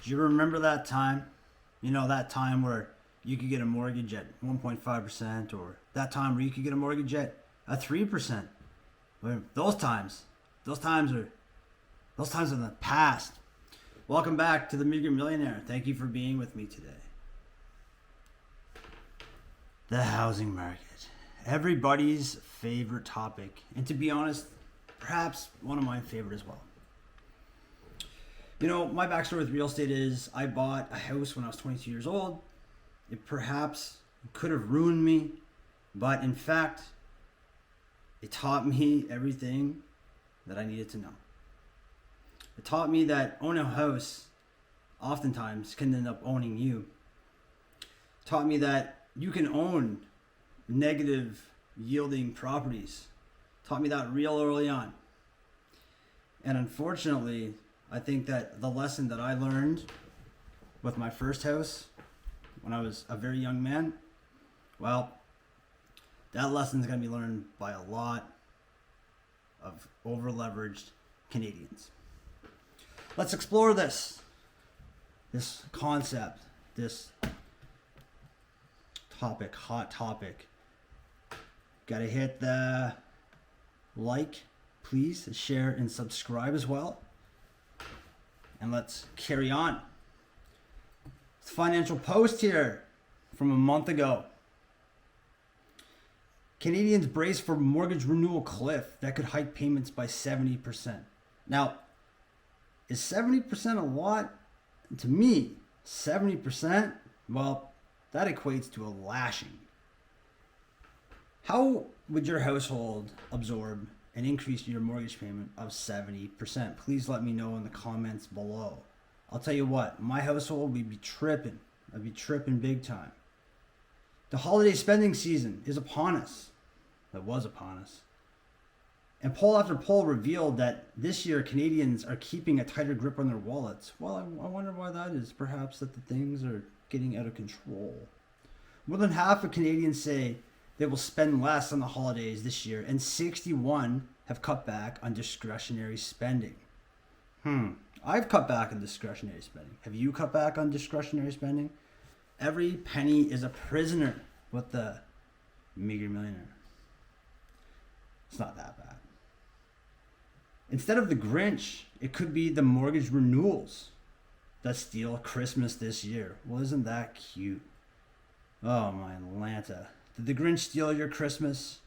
Do you remember that time? You know, that time where you could get a mortgage at 1.5%, or that time where you could get a mortgage at 3%. Well, those times are in the past. Welcome back to the Meager Millionaire. Thank you for being with me today. The housing market. Everybody's favorite topic. And to be honest, perhaps one of my favorite as well. You know, my backstory with real estate is I bought a house when I was 22 years old. It perhaps could have ruined me, but in fact, it taught me everything that I needed to know. It taught me that owning a house oftentimes can end up owning you. It taught me that you can own negative yielding properties. It taught me that real early on. And unfortunately, I think that the lesson that I learned with my first house when I was a very young man, well, that lesson is going to be learned by a lot of over-leveraged Canadians. Let's explore this concept, this topic, hot topic. Gotta hit the like, please, share, and subscribe as well. And let's carry on. It's a Financial Post here from a month ago. Canadians brace for mortgage renewal cliff that could hike payments by 70%. Now, is 70% a lot? To me, 70%, well, that equates to a lashing. How would your household absorb an increase in your mortgage payment of 70%? Please let me know in the comments below. I'll tell you what, my household, we'd be tripping. I'd be tripping big time. The holiday spending season is upon us. It was upon us. And poll after poll revealed that this year Canadians are keeping a tighter grip on their wallets. Well, I wonder why that is. Perhaps that the things are getting out of control. More than half of Canadians say they will spend less on the holidays this year, and 61 have cut back on discretionary spending. I've cut back on discretionary spending. Have you cut back on discretionary spending? Every penny is a prisoner with the Meager Millionaire. It's not that bad. Instead of the Grinch, it could be the mortgage renewals that steal Christmas this year. Well, isn't that cute? Oh, my Atlanta. Did the Grinch steal your Christmas?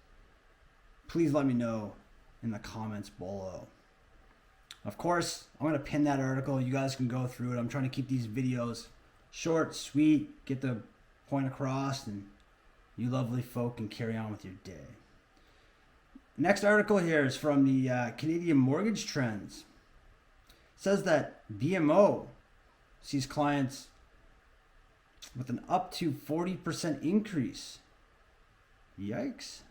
Please let me know in the comments below. Of course, I'm going to pin that article. You guys can go through it. I'm trying to keep these videos short, sweet, get the point across, and you lovely folk can carry on with your day. Next article here is from the Canadian Mortgage Trends. It says that BMO sees clients with an up to 40% increase. Yikes.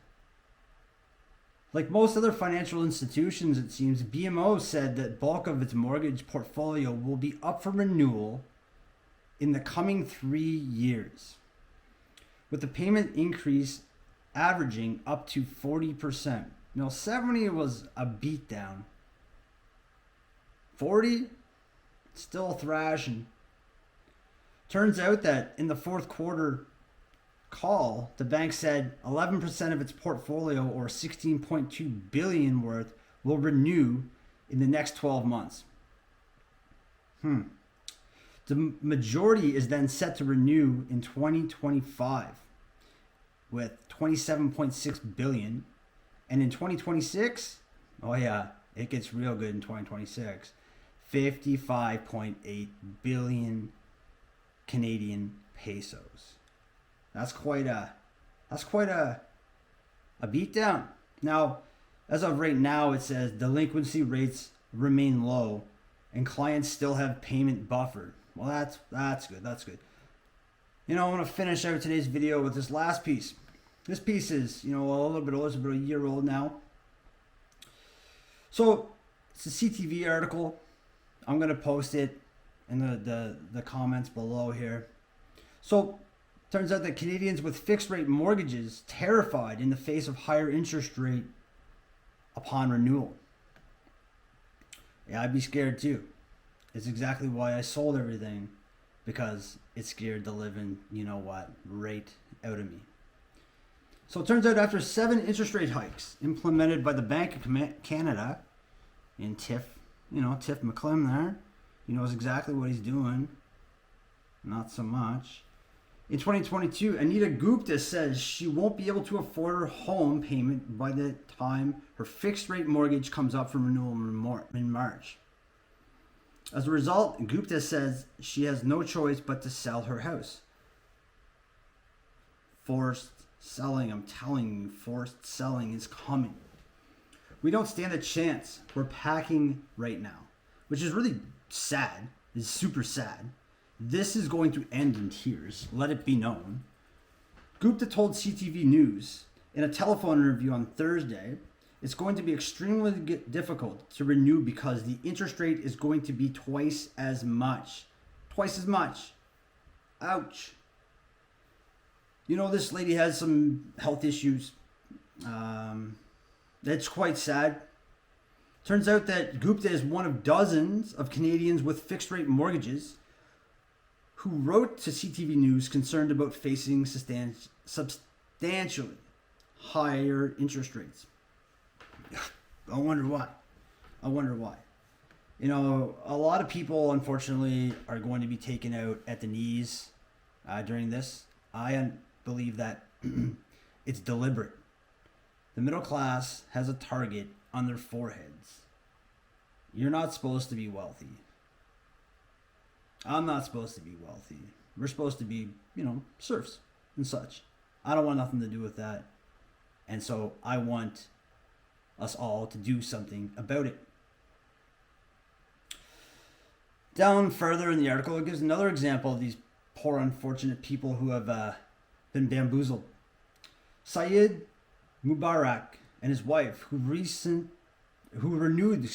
Like most other financial institutions, it seems, BMO said that bulk of its mortgage portfolio will be up for renewal in the coming 3 years, with the payment increase averaging up to 40%. Now, 70 was a beatdown. 40, still thrashing. Turns out that in the fourth quarter call, the bank said 11% of its portfolio, or 16.2 billion worth, will renew in the next 12 months. The majority is then set to renew in 2025 with 27.6 billion. And in 2026, oh yeah, it gets real good in 2026. 55.8 billion Canadian pesos. That's quite a beatdown. Now, as of right now, it says delinquency rates remain low and clients still have payment buffer. Well, that's good. That's good. You know, I want to finish out today's video with this last piece. This piece is, a little bit old. It's about a year old now. So it's a CTV article. I'm going to post it in the comments below here. So turns out that Canadians with fixed rate mortgages terrified in the face of higher interest rate upon renewal. Yeah, I'd be scared too. It's exactly why I sold everything, because it scared the living, you know what, right out of me. So it turns out after 7 interest rate hikes implemented by the Bank of Canada and Tiff McClem there, he knows exactly what he's doing. Not so much. In 2022, Anita Gupta says she won't be able to afford her home payment by the time her fixed rate mortgage comes up for renewal in March. As a result, Gupta says she has no choice but to sell her house. Forced selling, I'm telling you, forced selling is coming. We don't stand a chance. We're packing right now, which is really sad. It's super sad. This is going to end in tears. Let it be known. Gupta told CTV News in a telephone interview on Thursday, it's going to be extremely difficult to renew because the interest rate is going to be twice as much. Twice as much. Ouch. You know, this lady has some health issues. That's quite sad. Turns out that Gupta is one of dozens of Canadians with fixed rate mortgages who wrote to CTV News concerned about facing substantially higher interest rates. I wonder why. You know, a lot of people, unfortunately, are going to be taken out at the knees during this. I believe that it's deliberate. The middle class has a target on their foreheads. You're not supposed to be wealthy. I'm not supposed to be wealthy. We're supposed to be, serfs and such. I don't want nothing to do with that. And so I want us all to do something about it. Down further in the article, it gives another example of these poor, unfortunate people who have been bamboozled. Syed Mubarak and his wife, who renewed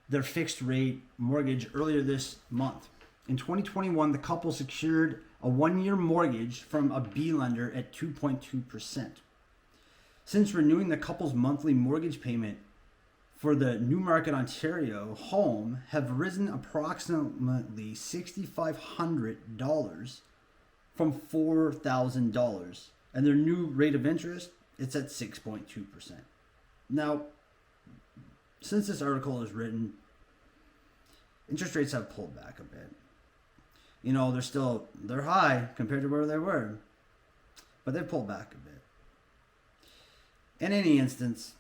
their fixed rate mortgage earlier this month. In 2021, the couple secured a 1-year mortgage from a B lender at 2.2%. Since renewing, the couple's monthly mortgage payment for the Newmarket, Ontario home have risen approximately $6,500 from $4,000, and their new rate of interest, it's at 6.2%. Now, since this article is written, interest rates have pulled back a bit. You know, they're high compared to where they were, but they've pulled back a bit. In any instance,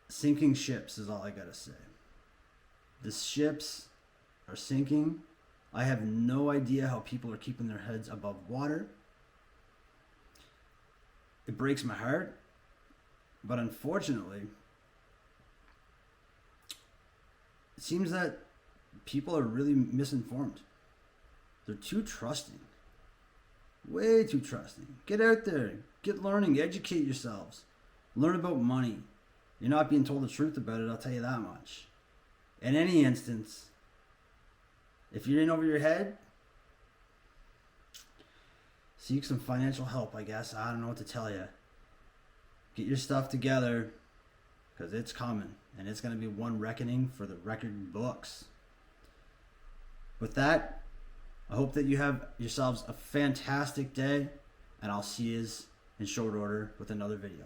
sinking ships is all I gotta say. The ships are sinking. I have no idea how people are keeping their heads above water. It breaks my heart, but unfortunately, it seems that people are really misinformed. They're too trusting. Way too trusting. Get out there. Get learning. Educate yourselves. Learn about money. You're not being told the truth about it, I'll tell you that much. In any instance, if you're in over your head, seek some financial help, I guess. I don't know what to tell you. Get your stuff together, because it's coming. And it's going to be one reckoning for the record books. With that, I hope that you have yourselves a fantastic day, and I'll see you in short order with another video.